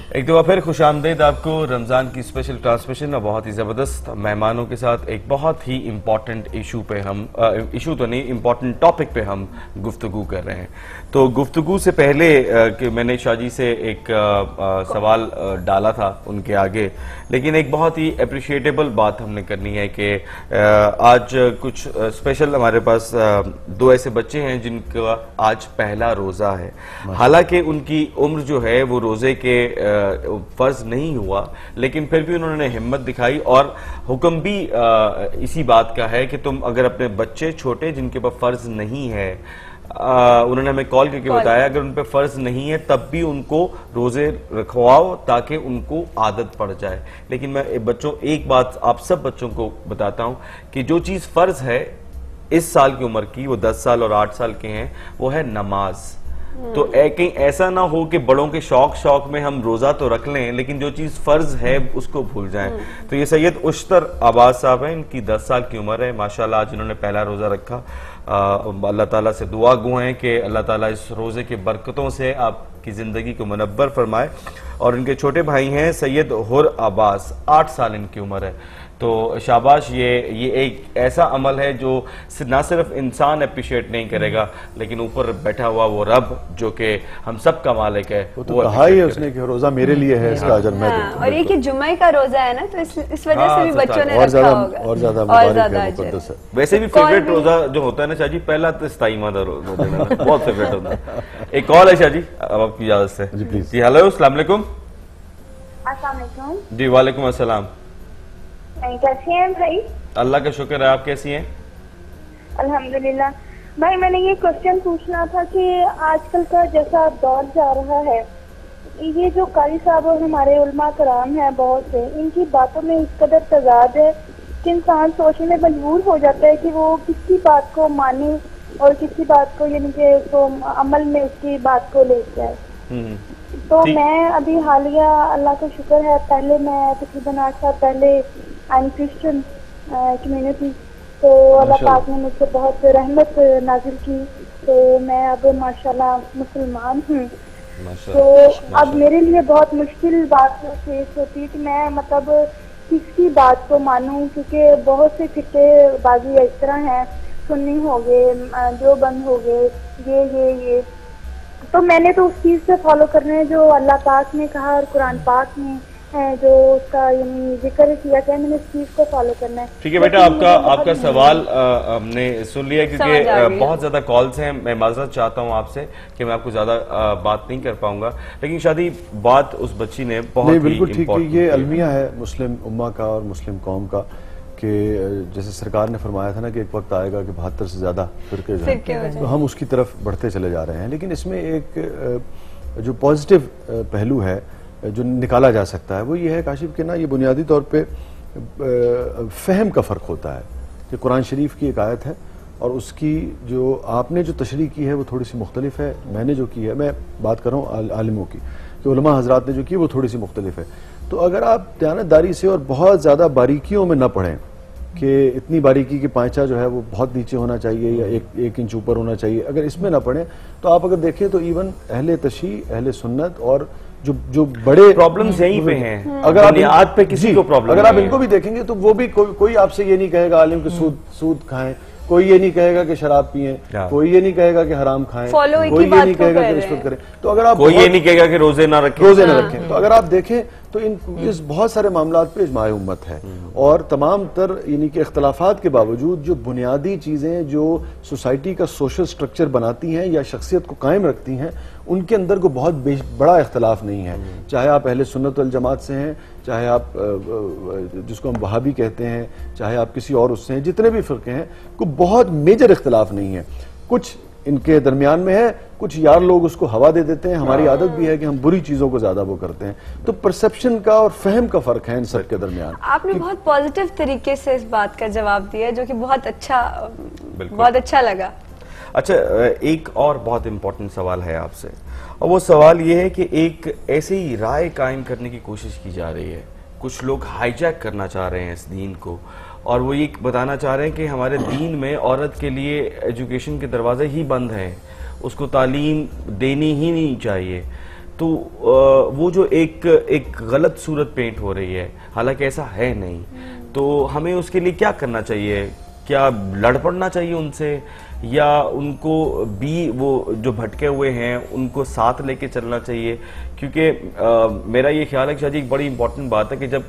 एक दफा फिर खुशामदीद आपको रमज़ान की स्पेशल ट्रांसमिशन और बहुत ही ज़बरदस्त मेहमानों के साथ एक बहुत ही इम्पॉर्टेंट इशू पे हम इशू तो नहीं इम्पॉर्टेंट टॉपिक पे हम गुफ्तगू कर रहे हैं। तो गुफ्तगू से पहले कि मैंने शाजी से एक सवाल डाला था उनके आगे, लेकिन एक बहुत ही अप्रिशिएटेबल बात हमने करनी है कि आज कुछ स्पेशल हमारे पास दो ऐसे बच्चे हैं जिनका आज पहला रोज़ा है। हालांकि उनकी उम्र जो है वो रोज़े के फर्ज नहीं हुआ, लेकिन फिर भी उन्होंने हिम्मत दिखाई और हुक्म भी इसी बात का है कि तुम अगर अपने बच्चे छोटे जिनके पास फर्ज नहीं है, उन्होंने हमें कॉल करके बताया अगर उन पे फर्ज नहीं है तब भी उनको रोजे रखवाओ ताकि उनको आदत पड़ जाए। लेकिन मैं बच्चों एक बात आप सब बच्चों को बताता हूं कि जो चीज फर्ज है इस साल की उम्र की, वो 10 साल और 8 साल के हैं, वो है नमाज। तो कहीं ऐसा ना हो कि बड़ों के शौक में हम रोजा तो रख लें लेकिन जो चीज फर्ज है उसको भूल जाएं। तो ये सैयद उश्तर आबाद साहब हैं, इनकी 10 साल की उम्र है माशाल्लाह। आज इन्होंने पहला रोजा रखा। अल्लाह ताला से दुआ गो हैं कि अल्लाह ताला इस रोजे की बरकतों से आपकी जिंदगी को मुनव्वर फरमाए। और इनके छोटे भाई हैं सैयद हुर अब्बास, 8 साल इनकी उम्र है। तो शाबाश, ये एक ऐसा अमल है जो ना सिर्फ इंसान अप्रिशिएट नहीं करेगा लेकिन ऊपर बैठा हुआ वो रब जो कि हम सब का मालिक है वो तो कहा ही है उसने कि रोजा मेरे लिए है, इसका अजर मैं दूंगा। और ये कि जुम्मे का रोजा है ना, तो इस वजह से भी बच्चों ने रखा होगा और ज्यादा मुबारक है। वैसे भी फेवरेट रोजा जो होता है ना शाहजी, पहला तो इस्ताईमादा रोजा बहुत फेवरेट होता है। एक कॉल है शाहजी, अब आपकी इजाजत से। जी प्लीज। जी हेलो, अस्सलाम वालेकुम। अस्सलाम वालेकुम। जी वालेकुम अस्सलाम। कैसी हैं भाई? अल्लाह का शुक्र है, आप कैसी हैं? अल्हम्दुलिल्लाह। भाई मैंने ये क्वेश्चन पूछना था कि आजकल का जैसा दौर जा रहा है, ये जो कारी साहब और हमारे उलमा कराम हैं बहुत से, इनकी बातों में इस कदर तजाद है कि इंसान सोचने में मजबूर हो जाता है कि वो किसी बात को माने और किसी बात को यानी कि तो अमल में उसकी बात को ले जाए। तो मैं अभी हालिया अल्लाह का शुक्र है, पहले मैं तकरीबन 8 साल पहले आई क्रिश्चियन कम्युनिटी, तो अल्लाह पाक ने मुझसे बहुत रहमत नाजिल की, तो मैं अब माशाल्लाह मुसलमान हूँ। तो अब मेरे लिए बहुत मुश्किल बात फेस होती है कि मैं मतलब किसकी बात को मानूं, क्योंकि बहुत से फिक्के बाजी इस तरह हैं, सुन्नी हो गए, जो बंद हो गए, ये तो मैंने तो उस चीज से फॉलो करना है जो अल्लाह पाक ने कहा और कुरान पाक ने जो उसका यानी जिक्र किया है, मैंने इस चीज को फॉलो करना है। ठीक है बेटा, आपका सवाल हमने सुन लिया क्योंकि बहुत ज्यादा कॉल्स हैं। मैं माजरत चाहता हूं आपसे कि मैं आपको ज्यादा बात नहीं कर पाऊंगा, लेकिन शादी बात उस बच्ची ने बहुत ही बिल्कुल ठीक है। ये अलमिया है मुस्लिम उम्मा का और मुस्लिम कौम का कि जैसे सरकार ने फरमाया था ना कि एक वक्त आएगा कि 72 से ज्यादा फिरके जो हैं, तो हम उसकी तरफ बढ़ते चले जा रहे हैं। लेकिन इसमें एक जो पॉजिटिव पहलू है जो निकाला जा सकता है वो ये है काशिफ के ना, ये बुनियादी तौर पे फहम का फ़र्क होता है कि कुरान शरीफ की एक आयत है और उसकी जो आपने जो तशरीह की है वो थोड़ी सी मुख्तलिफ है, मैंने जो की है, मैं बात कर रहा हूँ आलिमों की, कि उलमा हजरात ने जो की वो थोड़ी सी मुख्तलिफ है। तो अगर आप दयानतदारी से और बहुत ज़्यादा बारीकियों में न पढ़ें कि इतनी बारीकी की पांचा जो है वो बहुत नीचे होना चाहिए या एक इंच ऊपर होना चाहिए, अगर इसमें ना पढ़ें तो आप अगर देखें तो इवन अहले तशरीह, अहले सुन्नत और जो बड़े प्रॉब्लम्स यहीं पे हैं, अगर आप बुनियाद पे किसी को प्रॉब्लम, अगर आप इनको भी देखेंगे तो वो भी कोई आपसे ये नहीं कहेगा आलिम कि सूद खाएं, कोई ये नहीं कहेगा कि शराब पिएं, कोई ये नहीं कहेगा कि हराम खाएं, कोई ये नहीं कहेगा कि रिश्वत करें। तो अगर आप कोई ये नहीं कहेगा कि रोजे ना रखें, तो अगर आप देखें तो इस बहुत सारे मामलात पे इजमाए उम्मत है। और तमाम तर यानी कि इख्तलाफात के बावजूद जो बुनियादी चीजें जो सोसाइटी का सोशल स्ट्रक्चर बनाती हैं या शख्सियत को कायम रखती हैं, उनके अंदर को बहुत बड़ा इख्तलाफ नहीं है। चाहे आप अहले सुन्नत वल जमात से हैं, चाहे आप जिसको हम वहाबी कहते हैं, चाहे आप किसी और उससे हैं, जितने भी फिरके हैं, को बहुत मेजर इख्तलाफ नहीं है। कुछ इनके दरमियान में है, कुछ यार लोग उसको हवा दे देते हैं। हमारी आदत भी है कि हम बुरी चीजों को ज्यादा वो करते हैं। तो परसेप्शन का और फहम का फर्क है इन सब के दरमियान। आपने बहुत पॉजिटिव तरीके से इस बात का जवाब दिया जो कि बहुत अच्छा लगा। अच्छा, एक और बहुत इंपॉर्टेंट सवाल है आपसे, और वो सवाल ये है कि एक ऐसी ही राय कायम करने की कोशिश की जा रही है, कुछ लोग हाईजैक करना चाह रहे हैं इस दीन को, और वो ये बताना चाह रहे हैं कि हमारे दीन में औरत के लिए एजुकेशन के दरवाजे ही बंद हैं, उसको तालीम देनी ही नहीं चाहिए। तो वो जो एक गलत सूरत पेंट हो रही है, हालांकि ऐसा है नहीं, तो हमें उसके लिए क्या करना चाहिए? क्या लड़ पड़ना चाहिए उनसे, या उनको भी वो जो भटके हुए हैं उनको साथ लेके चलना चाहिए? क्योंकि मेरा ये ख्याल है कि शायद एक बड़ी इंपॉर्टेंट बात है कि जब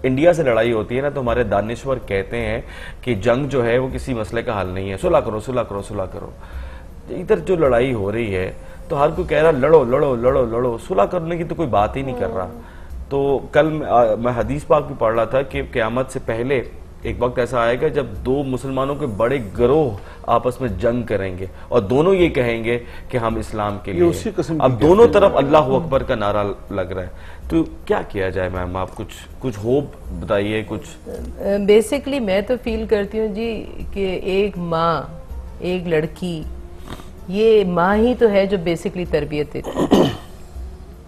इंडिया से लड़ाई होती है ना, तो हमारे दानिश्वर कहते हैं कि जंग जो है वो किसी मसले का हल नहीं है, सुलह करो सुलह करो सुलह करो। इधर जो लड़ाई हो रही है तो हर कोई कह रहा लड़ो लड़ो लड़ो लड़ो, सुलह करने की तो कोई बात ही नहीं कर रहा। तो कल मैं हदीस पाक भी पढ़ रहा था कि क़यामत से पहले एक वक्त ऐसा आएगा जब दो मुसलमानों के बड़े गिरोह आपस में जंग करेंगे और दोनों ये कहेंगे कि हम इस्लाम के लिए, अब दोनों तरफ अल्लाह अकबर का नारा लग रहा है। तो क्या किया जाए मैम? आप कुछ होप बताइए कुछ। बेसिकली मैं तो फील करती हूँ जी कि एक माँ, एक लड़की, ये माँ ही तो है जो बेसिकली तरबियत देती।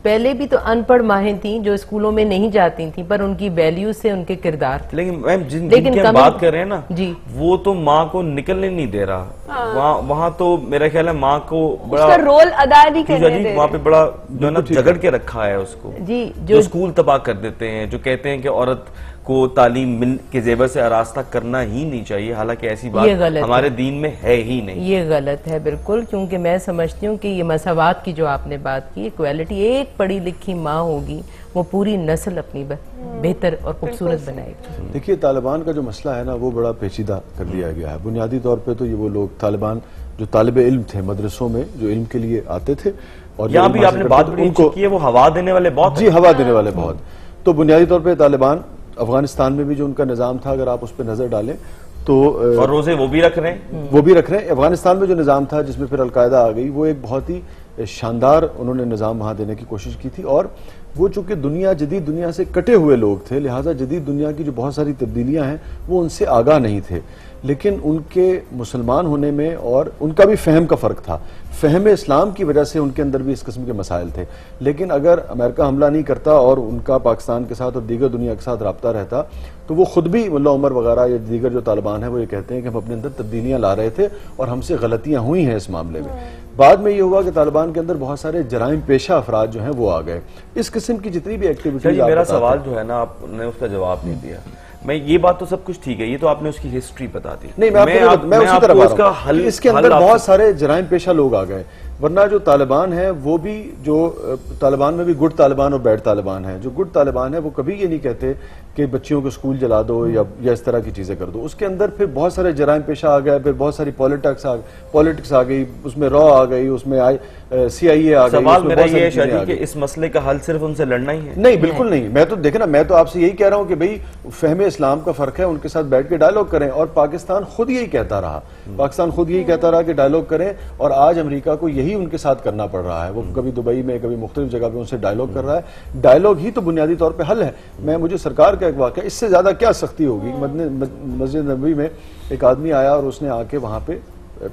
पहले भी तो अनपढ़ माहें थी जो स्कूलों में नहीं जाती थी, पर उनकी वैल्यू से उनके किरदार थे। लेकिन मैम जिनकी हम बात कर रहे हैं ना जी, वो तो माँ को निकलने नहीं दे रहा। वहाँ तो मेरा ख्याल है माँ को बड़ा रोल अदा नहीं करने दे रहे। वहाँ पे बड़ा जो है ना झगड़ के रखा है उसको जी, जो स्कूल तबाह कर देते हैं, जो कहते हैं कि औरत को तालीम के जेवर से आरास्ता करना ही नहीं चाहिए, हालांकि ऐसी बात हमारे दीन में है ही नहीं। ये गलत है बिल्कुल, क्योंकि मैं समझती हूँ कि ये मसावात की जो आपने बात की, इक्वालिटी, एक पढ़ी लिखी माँ होगी वो पूरी नस्ल अपनी बेहतर और खूबसूरत बनाएगी। देखिए, तालिबान का जो मसला है ना वो बड़ा पेचीदा कर दिया गया है। बुनियादी तौर पे तो ये वो लोग तालिबान जो तालिबे इल्म थे मदरसों में, जो इल्म के लिए आते थे, और यहाँ भी आपने बात उनको की है, वो हवा देने वाले बहुत जी, हवा देने वाले बहुत। तो बुनियादी तौर पे तालिबान अफगानिस्तान में भी जो उनका निजाम था, अगर आप उस पर नजर डालें तो, और रोजे वो भी रख रहे हैं, वो भी रख रहे हैं। अफगानिस्तान में जो निजाम था जिसमें फिर अलकायदा आ गई, वो एक बहुत ही शानदार उन्होंने निजाम वहां देने की कोशिश की थी। और वो चूंकि जदीद दुनिया से कटे हुए लोग थे, लिहाजा जदीद दुनिया की जो बहुत सारी तब्दीलियां हैं वो उनसे आगाह नहीं थे। लेकिन उनके मुसलमान होने में और उनका भी फहम का फर्क था, फहम इस्लाम की वजह से उनके अंदर भी इस किस्म के मसाइल थे। लेकिन अगर अमेरिका हमला नहीं करता और उनका पाकिस्तान के साथ और दीगर दुनिया के साथ रब्ता रहता, तो वो खुद भी मुल्ला उमर वगैरह या दीगर जो तालिबान है वो ये कहते हैं कि हम अपने अंदर तब्दीलियां ला रहे थे और हमसे गलतियां हुई हैं इस मामले में। बाद में ये हुआ कि तालिबान के अंदर बहुत सारे जराइम पेशा अफराद जो हैं वो आ गए। इस किस्म की जितनी भी एक्टिविटी, मेरा सवाल जो है ना, आपने उसका जवाब नहीं दिया। मैं ये बात तो सब कुछ ठीक है, ये तो आपने उसकी हिस्ट्री बता दी। नहीं, मैं उसी तरह उसका हल, इसके अंदर बहुत सारे जराइम पेशा लोग आ गए। वरना जो तालिबान है वो भी, जो तालिबान में भी गुड तालिबान और बैड तालिबान है। जो गुड तालिबान है वो कभी ये नहीं कहते कि बच्चियों को स्कूल जला दो या इस तरह की चीजें कर दो। उसके अंदर फिर बहुत सारे जराइम पेशा आ गए, फिर बहुत सारी पॉलिटिक्स आ गई, उसमें रॉ आ गई, उसमें CIA आ गई। सवाल मेरा ये है शादी कि इस मसले का हल सिर्फ उनसे लड़ना ही है? नहीं, बिल्कुल नहीं। मैं तो देखे ना, मैं तो आपसे यही कह रहा हूँ कि भाई फहमे इस्लाम का फर्क है, उनके साथ बैठ के डायलॉग करें। और पाकिस्तान खुद यही कहता रहा, कि डायलॉग करें, और आज अमेरिका को यही उनके साथ करना पड़ रहा है। वो कभी दुबई में, कभी मुख्तलिफ जगह पे उनसे डायलॉग कर रहा है। डायलॉग ही तो बुनियादी तौर पे हल है। मुझे सरकार का एक वाक़या, इससे ज्यादा क्या सख्ती होगी। मस्जिद नबवी में एक आदमी आया और उसने आके वहां पे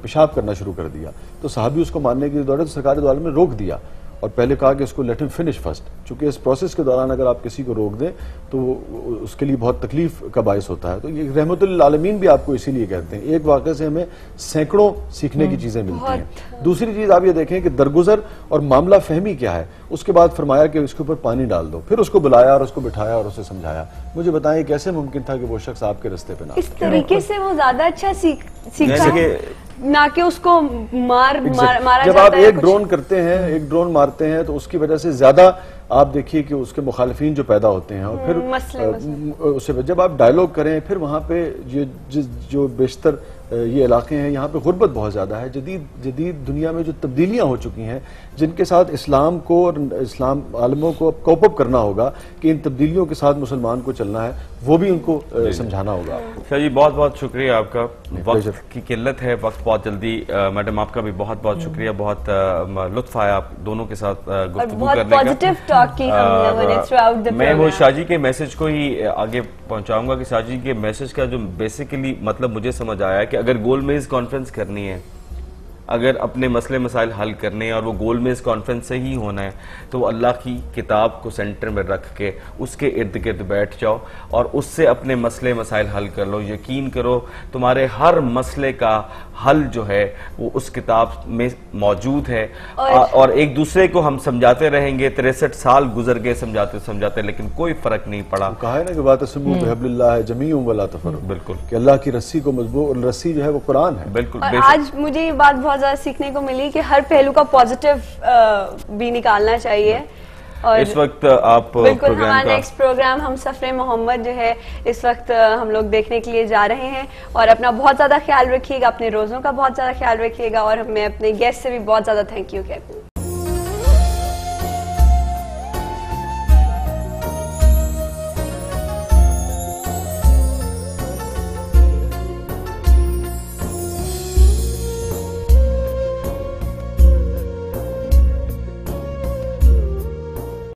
पेशाब करना शुरू कर दिया, तो साहबी उसको मानने के लिए दौड़े, तो सरकारी दौरान में रोक दिया और पहले कहा कि इसको लेट हिम फिनिश फर्स्ट, चूंकि इस प्रोसेस के दौरान अगर आप किसी को रोक दें तो उसके लिए बहुत तकलीफ का बायस होता है। तो ये रहमतुल आलमीन भी आपको इसीलिए कहते हैं। एक वाक़े से हमें सैकड़ों सीखने की चीजें मिलती हैं। दूसरी चीज आप ये देखें कि दरगुजर और मामला फहमी क्या है। उसके बाद फरमाया कि इसके ऊपर पानी डाल दो, फिर उसको बुलाया और उसको बिठाया और उसे समझाया। मुझे बताएं कैसे मुमकिन था कि वो शख्स आपके रास्ते पे ना, इस तरीके से वो ज्यादा अच्छा सीखा ना कि उसको मारा जब आप एक ड्रोन करते हैं, एक ड्रोन मारते हैं, तो उसकी वजह से ज्यादा आप देखिए कि उसके मुखालिफिन जो पैदा होते हैं। और फिर उससे जब आप डायलॉग करें, फिर वहां पे जो बेशतर ये इलाके हैं, यहाँ पे गुर्बत बहुत ज्यादा है। जदीद दुनिया में जो तब्दीलियां हो चुकी हैं, जिनके साथ इस्लाम को और इस्लाम आलमों को कोप अप करना होगा कि इन तब्दीलियों के साथ मुसलमान को चलना है, वो भी उनको समझाना होगा। शाह जी, बहुत बहुत शुक्रिया आपका। वक्त की किल्लत है, वक्त बहुत जल्दी। मैडम आपका भी बहुत बहुत शुक्रिया, बहुत लुत्फ आया आप दोनों के साथ गुफ्तगू करने का। मैं वो शाह जी के मैसेज को ही आगे पहुंचाऊंगा कि शाह जी के मैसेज का जो बेसिकली मतलब मुझे समझ आया कि अगर गोलमेज कॉन्फ्रेंस करनी है, अगर अपने मसले मसाइल हल करने हैं और वो गोलमेज कॉन्फ्रेंस से ही होना है, तो अल्लाह की किताब को सेंटर में रख के उसके इर्द गिर्द बैठ जाओ और उससे अपने मसले मसाइल हल कर लो। यकीन करो तुम्हारे हर मसले का हल जो है वो उस किताब में मौजूद है। और एक दूसरे को हम समझाते रहेंगे, 63 साल गुजर गए समझाते समझाते, लेकिन कोई फर्क नहीं पड़ा। कहा है ना कि बात बिहब्लिल्लाह है जमीउन वला तफर्रक़ू, बिल्कुल, कि अल्लाह की रस्सी को मजबूत, रस्सी जो है वो कुरान है। बिल्कुल। आज मुझे ये बात बहुत ज्यादा सीखने को मिली कि हर पहलू का पॉजिटिव भी निकालना चाहिए। और इस वक्त आप बिल्कुल हमारा नेक्स्ट प्रोग्राम हम सफरे मोहम्मद जो है इस वक्त हम लोग देखने के लिए जा रहे हैं। और अपना बहुत ज्यादा ख्याल रखिएगा, अपने रोजों का बहुत ज्यादा ख्याल रखिएगा। और मैं अपने गेस्ट से भी बहुत ज्यादा थैंक यू कहती हूँ।